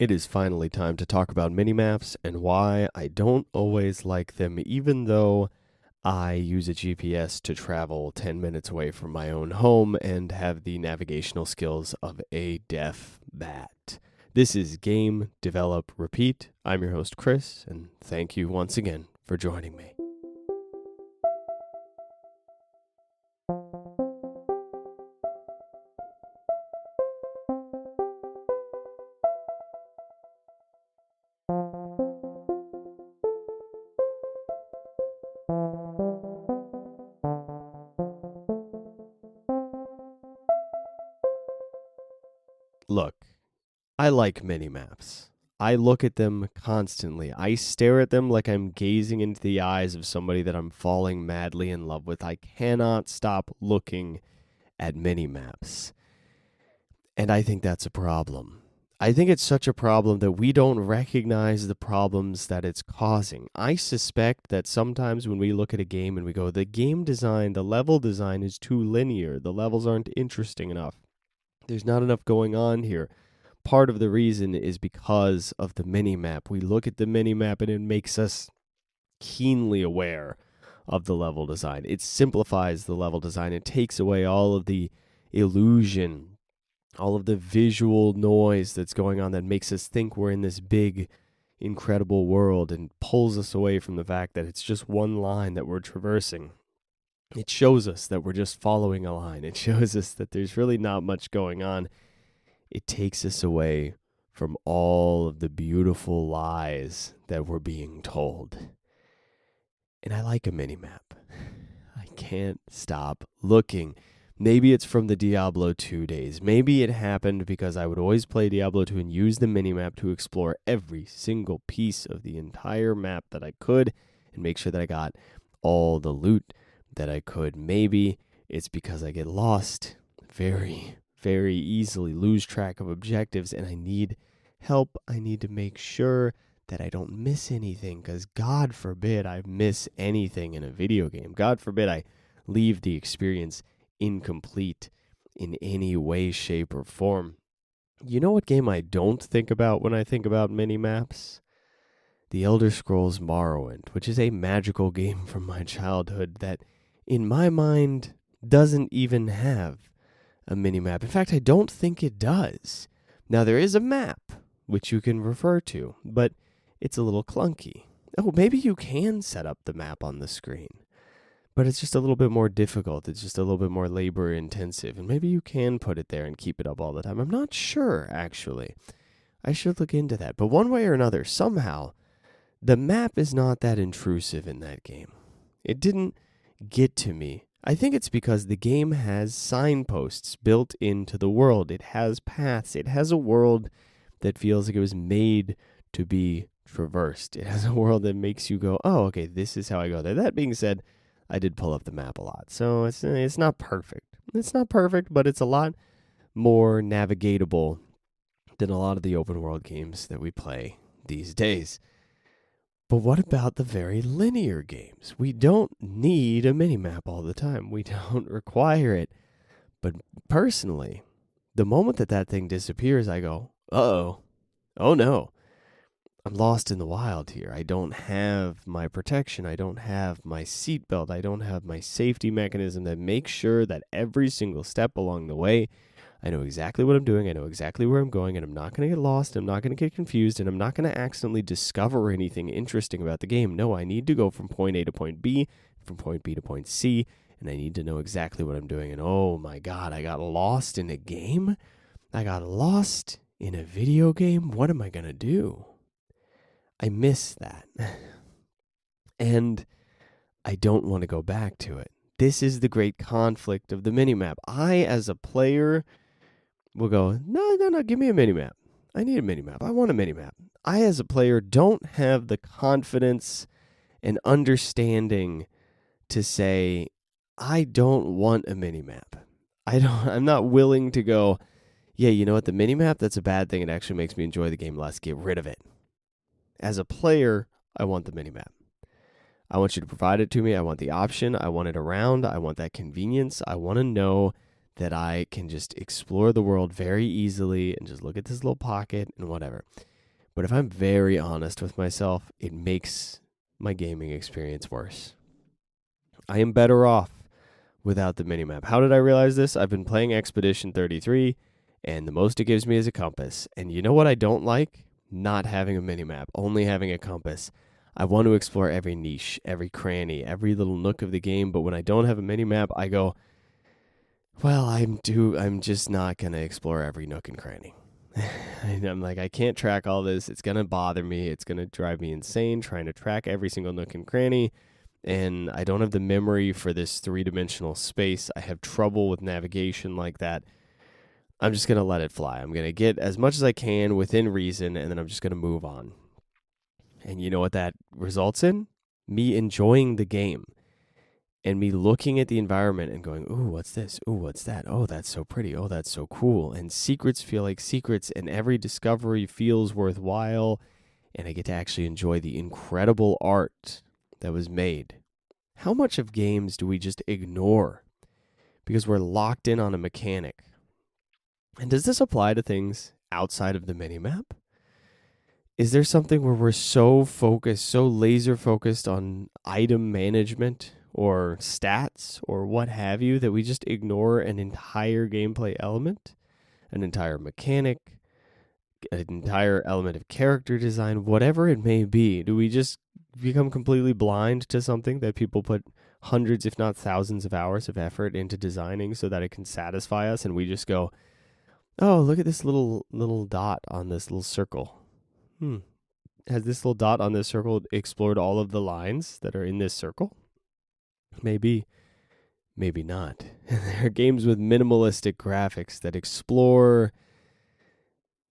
It is finally time to talk about minimaps and why I don't always like them, even though I use a GPS to travel 10 minutes away from my own home and have the navigational skills of a deaf bat. This is Game, Develop, Repeat. I'm your host, Chris, and thank you once again for joining me. Look, I like minimaps. I look at them constantly. I stare at them like I'm gazing into the eyes of somebody that I'm falling madly in love with. I cannot stop looking at minimaps. And I think that's a problem. I think it's such a problem that we don't recognize the problems that it's causing. I suspect that sometimes when we look at a game and we go, the game design, the level design is too linear. The levels aren't interesting enough. There's not enough going on here. Part of the reason is because of the minimap. We look at the minimap and it makes us keenly aware of the level design. It simplifies the level design. It takes away all of the illusion, all of the visual noise that's going on that makes us think we're in this big, incredible world and pulls us away from the fact that it's just one line that we're traversing. It shows us that we're just following a line. It shows us that there's really not much going on. It takes us away from all of the beautiful lies that we're being told. And I like a minimap. I can't stop looking. Maybe it's from the Diablo 2 days. Maybe it happened because I would always play Diablo 2 and use the minimap to explore every single piece of the entire map that I could and make sure that I got all the loot that I could. Maybe it's because I get lost very, very easily, lose track of objectives, and I need help. I need to make sure that I don't miss anything, because God forbid I miss anything in a video game. God forbid I leave the experience incomplete in any way, shape, or form. You know what game I don't think about when I think about mini-maps? The Elder Scrolls Morrowind, which is a magical game from my childhood that in my mind doesn't even have a minimap. In fact, I don't think it does. Now, there is a map which you can refer to, but it's a little clunky. Oh, maybe you can set up the map on the screen, but it's just a little bit more difficult. It's just a little bit more labor intensive, and maybe you can put it there and keep it up all the time. I'm not sure, actually. I should look into that. But one way or another, somehow, the map is not that intrusive in that game. It didn't get to me. I think it's because the game has signposts built into the world. It has paths. It has a world that feels like it was made to be traversed. It has a world that makes you go, oh, okay, this is how I go there. That being said, I did pull up the map a lot, so it's not perfect. It's not perfect, but it's a lot more navigatable than a lot of the open world games that we play these days. But what about the very linear games? We don't need a minimap all the time. We don't require it. But personally, the moment that thing disappears, I go, uh-oh, oh no. I'm lost in the wild here. I don't have my protection. I don't have my seatbelt. I don't have my safety mechanism that makes sure that every single step along the way, I know exactly what I'm doing. I know exactly where I'm going, and I'm not going to get lost. I'm not going to get confused, and I'm not going to accidentally discover anything interesting about the game. No, I need to go from point A to point B, from point B to point C, and I need to know exactly what I'm doing. And oh my God, I got lost in a game? I got lost in a video game? What am I going to do? I miss that. And I don't want to go back to it. This is the great conflict of the minimap. I, as a player, will go, no, give me a minimap. I need a minimap. I want a minimap. I, as a player, don't have the confidence and understanding to say, I don't want a minimap. I'm not willing to go, yeah, you know what, the minimap, that's a bad thing. It actually makes me enjoy the game less. Get rid of it. As a player, I want the minimap. I want you to provide it to me. I want the option. I want it around. I want that convenience. I want to know that I can just explore the world very easily and just look at this little pocket and whatever. But if I'm very honest with myself, it makes my gaming experience worse. I am better off without the minimap. How did I realize this? I've been playing Expedition 33, and the most it gives me is a compass. And you know what I don't like? Not having a minimap, only having a compass. I want to explore every niche, every cranny, every little nook of the game, but when I don't have a minimap, I go, well, I'm just not going to explore every nook and cranny. And I'm like, I can't track all this. It's going to bother me. It's going to drive me insane trying to track every single nook and cranny. And I don't have the memory for this three-dimensional space. I have trouble with navigation like that. I'm just going to let it fly. I'm going to get as much as I can within reason, and then I'm just going to move on. And you know what that results in? Me enjoying the game and me looking at the environment and going, ooh, what's this? Ooh, what's that? Oh, that's so pretty. Oh, that's so cool. And secrets feel like secrets, and every discovery feels worthwhile, and I get to actually enjoy the incredible art that was made. How much of games do we just ignore because we're locked in on a mechanic? And does this apply to things outside of the minimap? Is there something where we're so focused, so laser focused on item management or stats or what have you that we just ignore an entire gameplay element, an entire mechanic, an entire element of character design, whatever it may be? Do we just become completely blind to something that people put hundreds, if not thousands of hours of effort into designing so that it can satisfy us, and we just go, oh, look at this little dot on this little circle. Has this little dot on this circle explored all of the lines that are in this circle? Maybe, maybe not. There are games with minimalistic graphics that explore,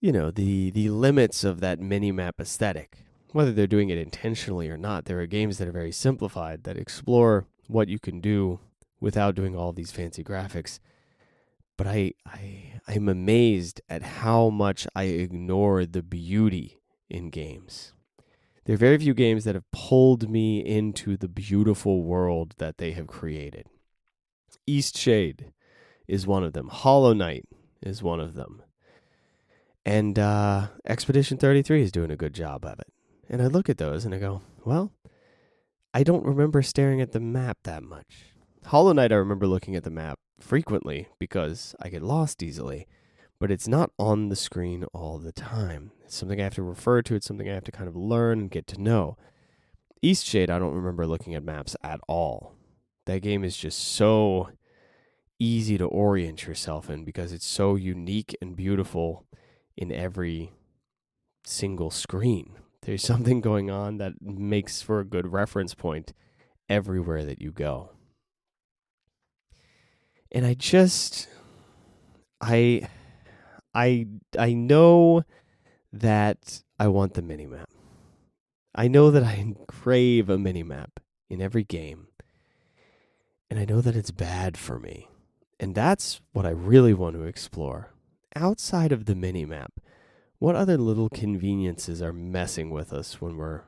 the limits of that minimap aesthetic. Whether they're doing it intentionally or not, there are games that are very simplified that explore what you can do without doing all of these fancy graphics. But I'm amazed at how much I ignore the beauty in games. There are very few games that have pulled me into the beautiful world that they have created. Eastshade is one of them. Hollow Knight is one of them. And Expedition 33 is doing a good job of it. And I look at those and I go, well, I don't remember staring at the map that much. Hollow Knight, I remember looking at the map frequently because I get lost easily. But it's not on the screen all the time. It's something I have to refer to. It's something I have to kind of learn and get to know. Eastshade, I don't remember looking at maps at all. That game is just so easy to orient yourself in because it's so unique and beautiful in every single screen. There's something going on that makes for a good reference point everywhere that you go. And I know that I want the minimap. I know that I crave a minimap in every game. And I know that it's bad for me. And that's what I really want to explore. Outside of the minimap, what other little conveniences are messing with us when we're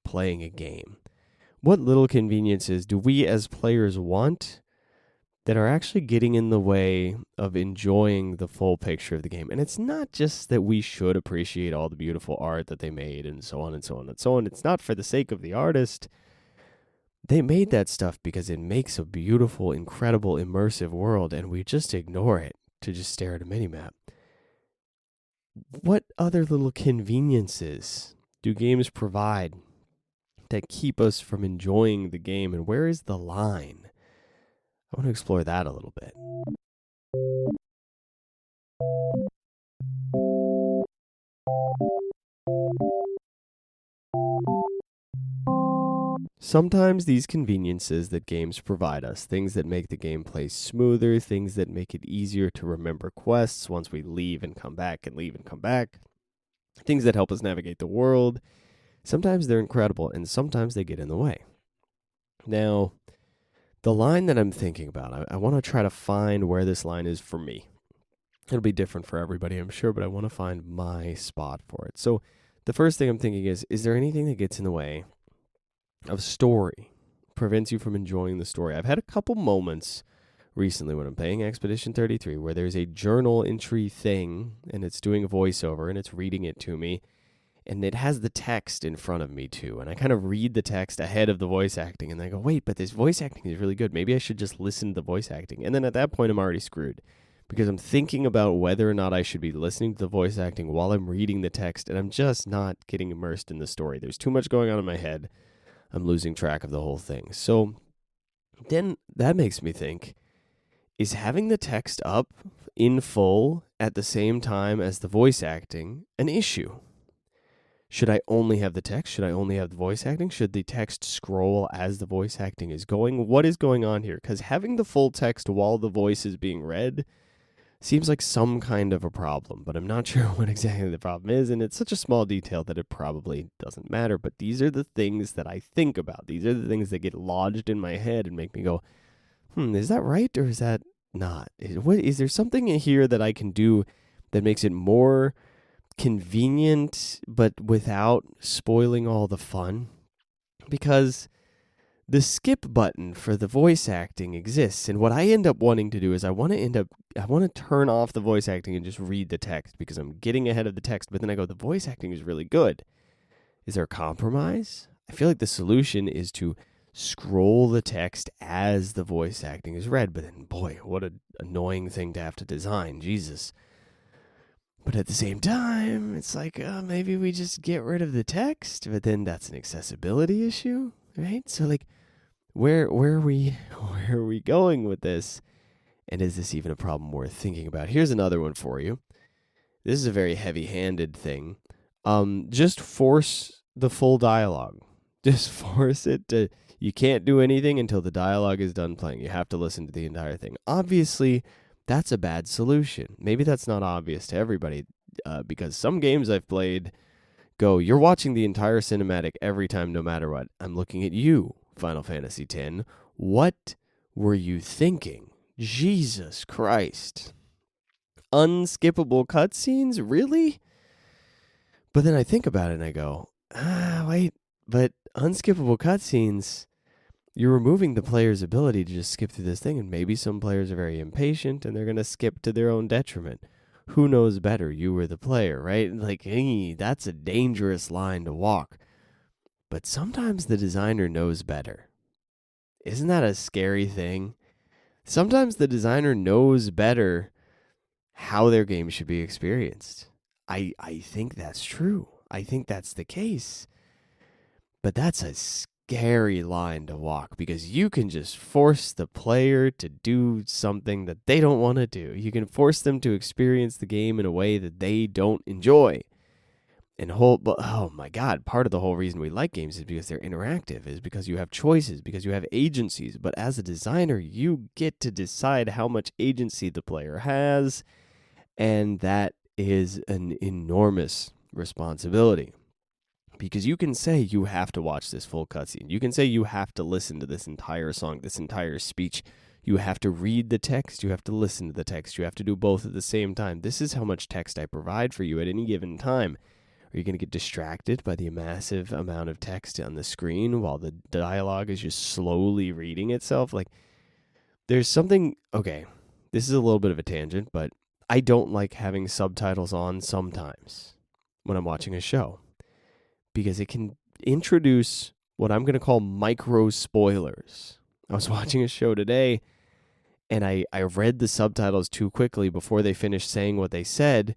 playing a game? What little conveniences do we as players want that are actually getting in the way of enjoying the full picture of the game? And it's not just that we should appreciate all the beautiful art that they made and so on and so on and so on. It's not for the sake of the artist. They made that stuff because it makes a beautiful, incredible, immersive world, and we just ignore it to just stare at a minimap. What other little conveniences do games provide that keep us from enjoying the game, and where is the line? I want to explore that a little bit. Sometimes these conveniences that games provide us, things that make the gameplay smoother, things that make it easier to remember quests once we leave and come back and leave and come back, things that help us navigate the world, sometimes they're incredible and sometimes they get in the way. Now, the line that I'm thinking about, I want to try to find where this line is for me. It'll be different for everybody, I'm sure, but I want to find my spot for it. So the first thing I'm thinking is there anything that gets in the way of story, prevents you from enjoying the story? I've had a couple moments recently when I'm playing Expedition 33 where there's a journal entry thing and it's doing a voiceover and it's reading it to me. and it has the text in front of me too. And I kind of read the text ahead of the voice acting, and I go, wait, but this voice acting is really good. Maybe I should just listen to the voice acting. And then at that point, I'm already screwed because I'm thinking about whether or not I should be listening to the voice acting while I'm reading the text, and I'm just not getting immersed in the story. There's too much going on in my head. I'm losing track of the whole thing. So then that makes me think, is having the text up in full at the same time as the voice acting an issue? Should I only have the text? Should I only have the voice acting? Should the text scroll as the voice acting is going? What is going on here? Because having the full text while the voice is being read seems like some kind of a problem, but I'm not sure what exactly the problem is, and it's such a small detail that it probably doesn't matter. But these are the things that I think about. These are the things that get lodged in my head and make me go, is that right or is that not? Is there something in here that I can do that makes it more convenient but without spoiling all the fun? Because the skip button for the voice acting exists, and what I end up wanting to do is I want to turn off the voice acting and just read the text because I'm getting ahead of the text, but then I go, the voice acting is really good. Is there a compromise? I feel like the solution is to scroll the text as the voice acting is read, but then, boy, what an annoying thing to have to design. Jesus. But at the same time, it's like, maybe we just get rid of the text, but then that's an accessibility issue, right? So, like, where are we going with this? And is this even a problem worth thinking about? Here's another one for you. This is a very heavy-handed thing. Just force the full dialogue. Just force it to. You can't do anything until the dialogue is done playing. You have to listen to the entire thing. Obviously, that's a bad solution. Maybe that's not obvious to everybody, because some games I've played go, you're watching the entire cinematic every time, no matter what. I'm looking at you, Final Fantasy X. What were you thinking? Jesus Christ. Unskippable cutscenes? Really? But then I think about it and I go, wait, but unskippable cutscenes, you're removing the player's ability to just skip through this thing, and maybe some players are very impatient and they're going to skip to their own detriment. Who knows better, you or the player, right? Like, hey, that's a dangerous line to walk. But sometimes the designer knows better. Isn't that a scary thing? Sometimes the designer knows better how their game should be experienced. I think that's true. I think that's the case. But that's a scary line to walk, because you can just force the player to do something that they don't want to do. You can force them to experience the game in a way that they don't enjoy. And oh my God, part of the whole reason we like games is because they're interactive, is because you have choices, because you have agencies. But as a designer, you get to decide how much agency the player has, and that is an enormous responsibility. Because you can say you have to watch this full cutscene. You can say you have to listen to this entire song, this entire speech. You have to read the text. You have to listen to the text. You have to do both at the same time. This is how much text I provide for you at any given time. Are you going to get distracted by the massive amount of text on the screen while the dialogue is just slowly reading itself? Like, there's something... Okay, this is a little bit of a tangent, but I don't like having subtitles on sometimes when I'm watching a show, because it can introduce what I'm going to call micro spoilers. I was watching a show today, and I read the subtitles too quickly before they finished saying what they said,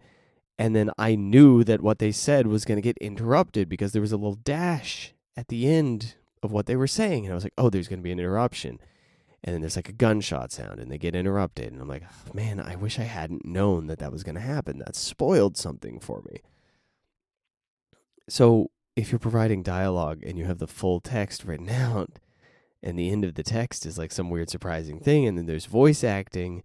and then I knew that what they said was going to get interrupted because there was a little dash at the end of what they were saying, and I was like, oh, there's going to be an interruption. And then there's like a gunshot sound, and they get interrupted, and I'm like, oh, man, I wish I hadn't known that was going to happen. That spoiled something for me. So if you're providing dialogue and you have the full text written out, and the end of the text is like some weird surprising thing, and then there's voice acting,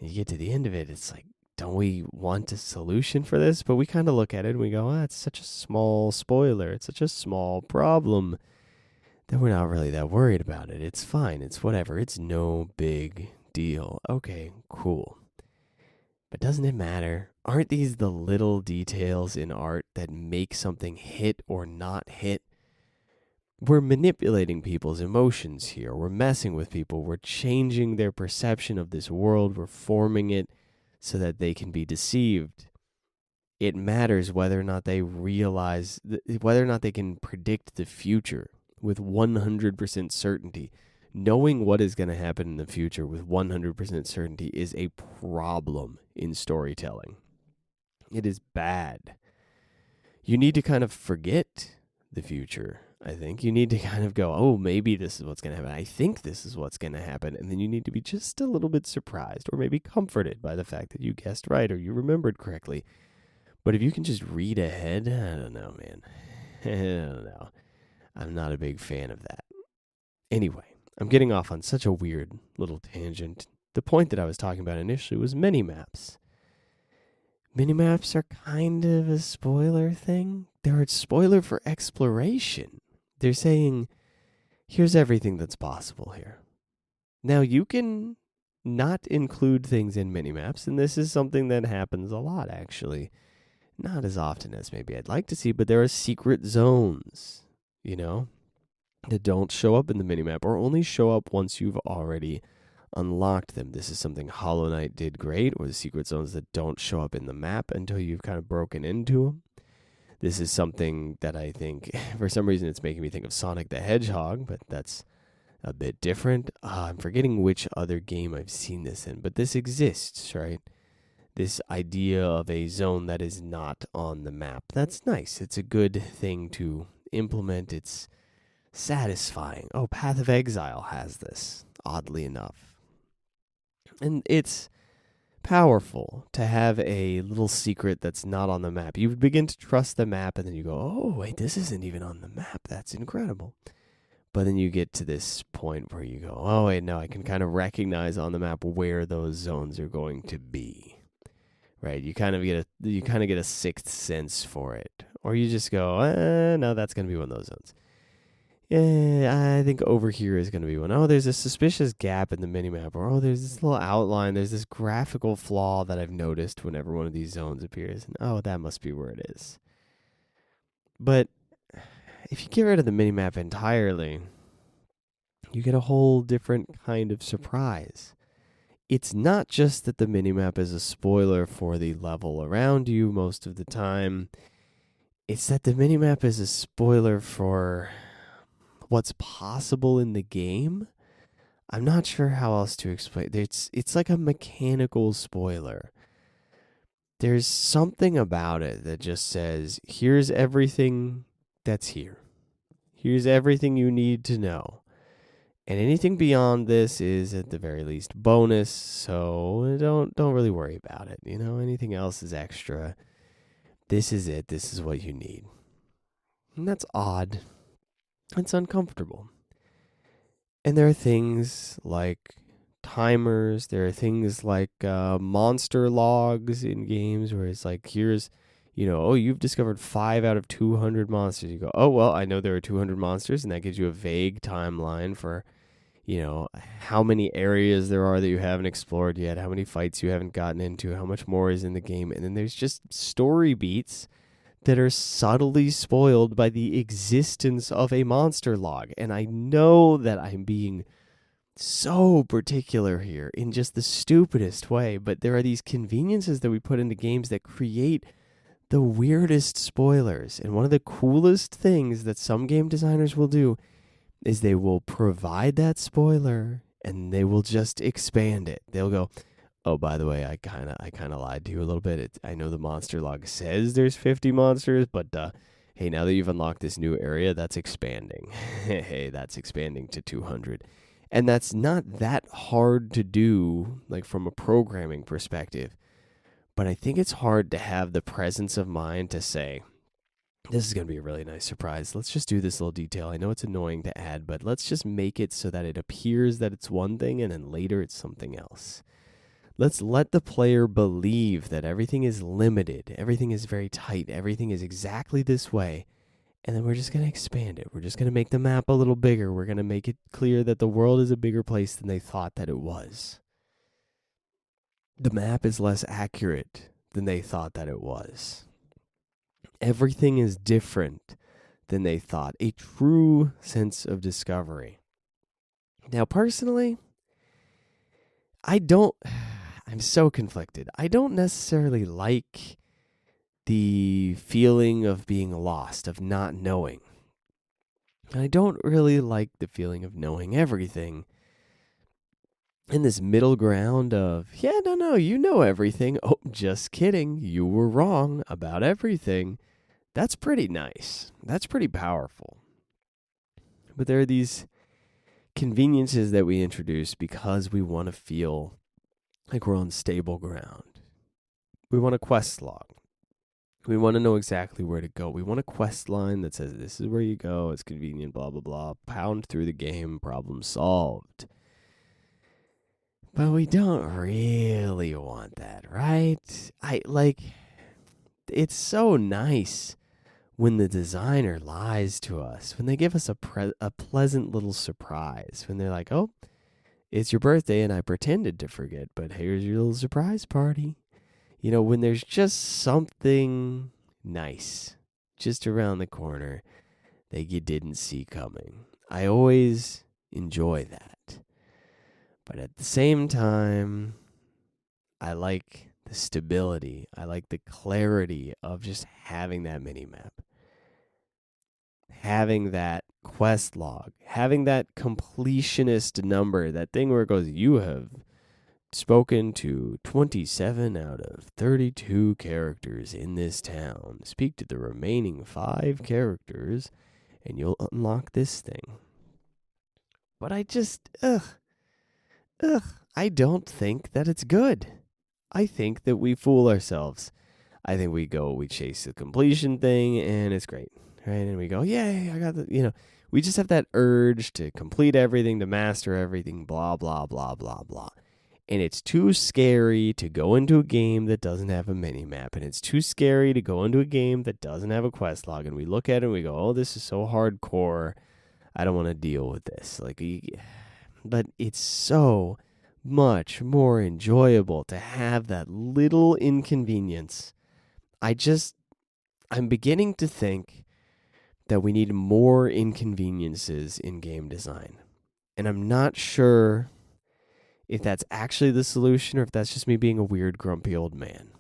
and you get to the end of it, it's like, don't we want a solution for this? But we kind of look at it and we go, it's such a small spoiler. It's such a small problem that we're not really that worried about it. It's fine. It's whatever. It's no big deal. Okay, cool. But doesn't it matter? Aren't these the little details in art that make something hit or not hit? We're manipulating people's emotions here. We're messing with people. We're changing their perception of this world. We're forming it so that they can be deceived. it matters whether or not they realize, whether or not they can predict the future with 100% certainty. Knowing what is going to happen in the future with 100% certainty is a problem in storytelling. It is bad. You need to kind of forget the future, I think. You need to kind of go, oh, maybe this is what's going to happen. I think this is what's going to happen. And then you need to be just a little bit surprised or maybe comforted by the fact that you guessed right or you remembered correctly. But if you can just read ahead, I don't know, man. I don't know. I'm not a big fan of that. Anyway, I'm getting off on such a weird little tangent. The point that I was talking about initially was mini-maps. Mini-maps are kind of a spoiler thing. They're a spoiler for exploration. They're saying, here's everything that's possible here. Now, you can not include things in mini-maps, and this is something that happens a lot, actually. Not as often as maybe I'd like to see, but there are secret zones, that don't show up in the minimap or only show up once you've already unlocked them. This is something Hollow Knight did great, or the secret zones that don't show up in the map until you've kind of broken into them. This is something that I think, for some reason, it's making me think of Sonic the Hedgehog, but that's a bit different. I'm forgetting which other game I've seen this in, but this exists, right? This idea of a zone that is not on the map. That's nice. It's a good thing to implement. It's satisfying. Oh, Path of Exile has this, oddly enough. And it's powerful to have a little secret that's not on the map. You begin to trust the map, and then you go, oh, wait, this isn't even on the map. That's incredible. But then you get to this point where you go, oh, wait, no, I can kind of recognize on the map where those zones are going to be. Right, you kind of get a sixth sense for it, or you just go, no, that's going to be one of those zones. Yeah, I think over here is going to be one. Oh, there's a suspicious gap in the minimap, or oh, there's this little outline. There's this graphical flaw that I've noticed whenever one of these zones appears, and oh, that must be where it is. But if you get rid of the minimap entirely, you get a whole different kind of surprise. It's not just that the minimap is a spoiler for the level around you most of the time. It's that the minimap is a spoiler for what's possible in the game. I'm not sure how else to explain. It's like a mechanical spoiler. There's something about it that just says, here's everything that's here. Here's everything you need to know. And anything beyond this is at the very least bonus, so don't really worry about it. Anything else is extra. This is it. This is what you need. And that's odd. It's uncomfortable. And there are things like timers. There are things like monster logs in games where it's like, here's, you've discovered 5 out of 200 monsters. You go, oh, well, I know there are 200 monsters, and that gives you a vague timeline for how many areas there are that you haven't explored yet, how many fights you haven't gotten into, how much more is in the game. And then there's just story beats that are subtly spoiled by the existence of a monster log. And I know that I'm being so particular here in just the stupidest way, but there are these conveniences that we put into games that create the weirdest spoilers. And one of the coolest things that some game designers will do is they will provide that spoiler and they will just expand it. They'll go, oh, by the way, I kind of lied to you a little bit. I know the monster log says there's 50 monsters, but hey, now that you've unlocked this new area, that's expanding. Hey, that's expanding to 200. And that's not that hard to do, like from a programming perspective. But I think it's hard to have the presence of mind to say, this is going to be a really nice surprise. Let's just do this little detail. I know it's annoying to add, but let's just make it so that it appears that it's one thing and then later it's something else. Let's let the player believe that everything is limited, everything is very tight, everything is exactly this way, and then we're just going to expand it. We're just going to make the map a little bigger. We're going to make it clear that the world is a bigger place than they thought that it was. The map is less accurate than they thought that it was. Everything is different than they thought. A true sense of discovery. Now, personally, I'm so conflicted. I don't necessarily like the feeling of being lost, of not knowing. And I don't really like the feeling of knowing everything. And this middle ground of, yeah, no, you know everything. Oh, just kidding. You were wrong about everything. That's pretty nice. That's pretty powerful. But there are these conveniences that we introduce because we want to feel like we're on stable ground. We want a quest log. We want to know exactly where to go. We want a quest line that says this is where you go. It's convenient, blah, blah, blah. Pound through the game, problem solved. But we don't really want that, right? It's so nice when the designer lies to us, when they give us a pleasant little surprise, when they're like, oh, it's your birthday and I pretended to forget, but here's your little surprise party. You know, when there's just something nice just around the corner that you didn't see coming. I always enjoy that. But at the same time, I like the stability. I like the clarity of just having that mini map. Having that quest log, having that completionist number, that thing where it goes, you have spoken to 27 out of 32 characters in this town. Speak to the remaining 5 characters, and you'll unlock this thing. But I just, I don't think that it's good. I think that we fool ourselves. I think we chase the completion thing, and it's great, right? And we go, yay, I got the, we just have that urge to complete everything, to master everything, blah, blah, blah, blah, blah. And it's too scary to go into a game that doesn't have a mini-map. And it's too scary to go into a game that doesn't have a quest log. And we look at it and we go, oh, this is so hardcore. I don't want to deal with this. But it's so much more enjoyable to have that little inconvenience. I'm beginning to think that we need more inconveniences in game design. And I'm not sure if that's actually the solution or if that's just me being a weird, grumpy old man.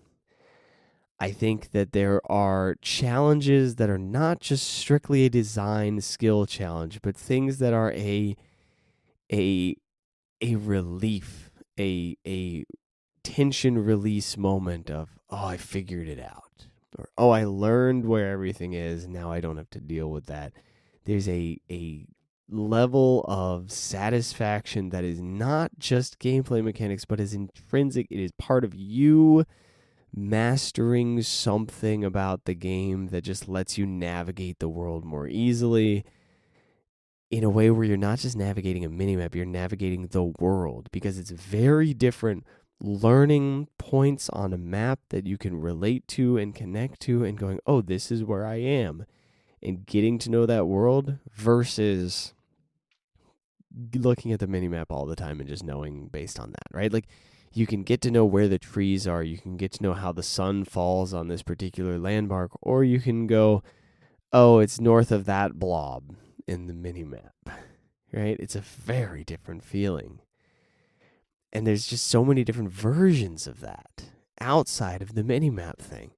I think that there are challenges that are not just strictly a design skill challenge, but things that are a relief, a tension release moment of, oh, I figured it out. Or, oh, I learned where everything is. Now I don't have to deal with that. There's a level of satisfaction that is not just gameplay mechanics, but is intrinsic. It is part of you mastering something about the game that just lets you navigate the world more easily in a way where you're not just navigating a minimap, you're navigating the world, because it's very different learning points on a map that you can relate to and connect to and going, oh, this is where I am, and getting to know that world versus looking at the minimap all the time and just knowing based on that, right? Like, you can get to know where the trees are, you can get to know how the sun falls on this particular landmark, or you can go, oh, it's north of that blob in the minimap, right? It's a very different feeling. And there's just so many different versions of that outside of the minimap thing.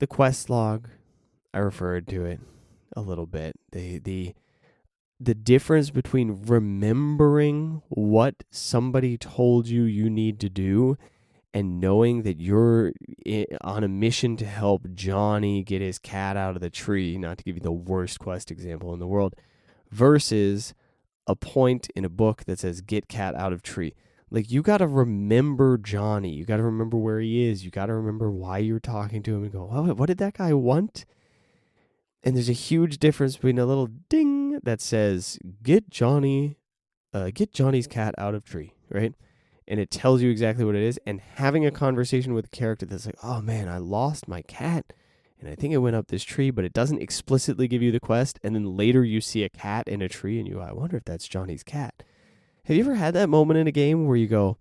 The quest log, I referred to it a little bit. The difference between remembering what somebody told you need to do and knowing that you're on a mission to help Johnny get his cat out of the tree, not to give you the worst quest example in the world, versus a point in a book that says get cat out of tree. Like, you got to remember Johnny. You got to remember where he is. You got to remember why you're talking to him and go, oh, what did that guy want? And there's a huge difference between a little ding that says get Johnny's cat out of tree, right? And it tells you exactly what it is, and having a conversation with a character that's like, oh man, I lost my cat, and I think it went up this tree, but it doesn't explicitly give you the quest, and then later you see a cat in a tree, and I wonder if that's Johnny's cat. Have you ever had that moment in a game where you go,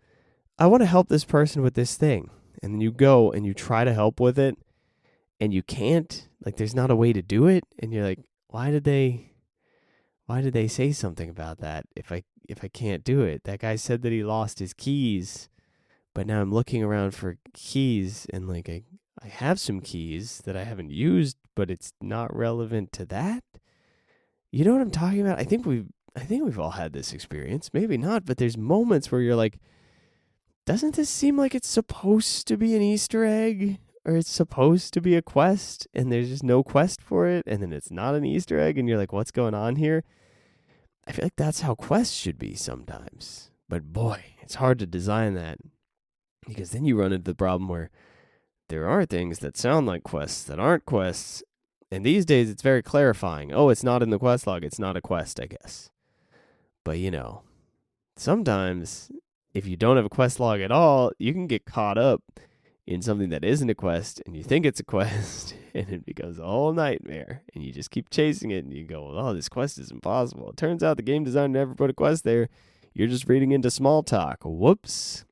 I want to help this person with this thing, and then you go and you try to help with it, and you can't, like, there's not a way to do it, and you're like, why did they say something about that if I can't do it? That guy said that he lost his keys, but now I'm looking around for keys, and like I have some keys that I haven't used, but it's not relevant to that. You know what I'm talking about? I think we've all had this experience. Maybe not, but there's moments where you're like, doesn't this seem like it's supposed to be an Easter egg? Or it's supposed to be a quest, and there's just no quest for it, and then it's not an Easter egg, and you're like, what's going on here? I feel like that's how quests should be sometimes. But boy, it's hard to design that, because then you run into the problem where there are things that sound like quests that aren't quests. And these days it's very clarifying. Oh, it's not in the quest log. It's not a quest, I guess. But sometimes if you don't have a quest log at all, you can get caught up in something that isn't a quest, and you think it's a quest, and it becomes a whole nightmare, and you just keep chasing it, and you go, oh, this quest is impossible. It turns out the game designer never put a quest there. You're just reading into small talk. Whoops.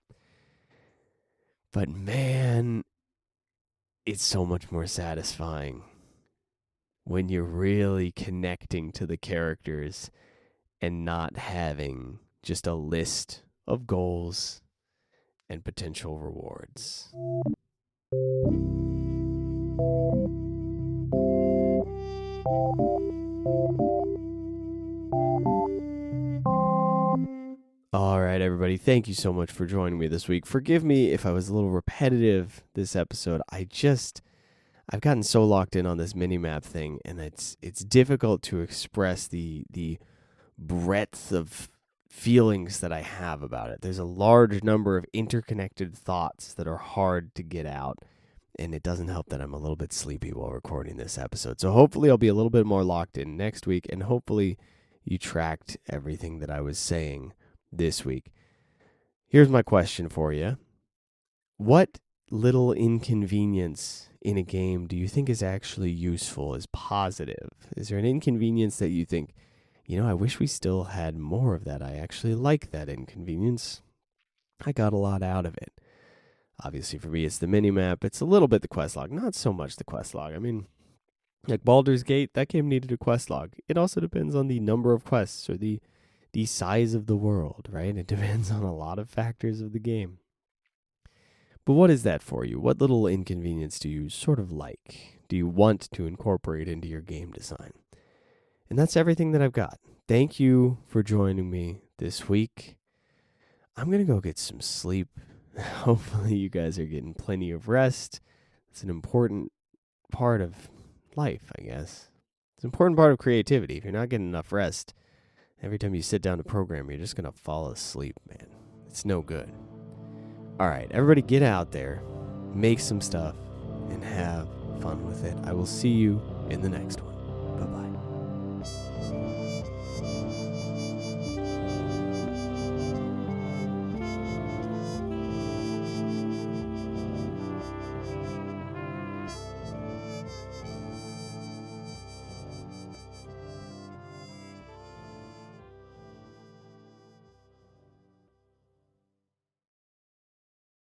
But man, it's so much more satisfying when you're really connecting to the characters and not having just a list of goals and potential rewards. All right, everybody. Thank you so much for joining me this week. Forgive me if I was a little repetitive this episode. I've gotten so locked in on this Minimap thing, and it's difficult to express the breadth of feelings that I have about it. There's a large number of interconnected thoughts that are hard to get out, and it doesn't help that I'm a little bit sleepy while recording this episode. So hopefully I'll be a little bit more locked in next week, and hopefully you tracked everything that I was saying this week. Here's my question for you. What little inconvenience in a game do you think is actually useful, is positive? Is there an inconvenience that you think, I wish we still had more of that. I actually like that inconvenience. I got a lot out of it. Obviously, for me, it's the minimap. It's a little bit the quest log. Not so much the quest log. I mean, like Baldur's Gate, that game needed a quest log. It also depends on the number of quests or the size of the world, right? It depends on a lot of factors of the game. But what is that for you? What little inconvenience do you sort of like? Do you want to incorporate into your game design? And that's everything that I've got. Thank you for joining me this week. I'm going to go get some sleep. Hopefully you guys are getting plenty of rest. It's an important part of life, I guess. It's an important part of creativity. If you're not getting enough rest, every time you sit down to program, you're just going to fall asleep, man. It's no good. All right, everybody get out there, make some stuff, and have fun with it. I will see you in the next one. Bye-bye.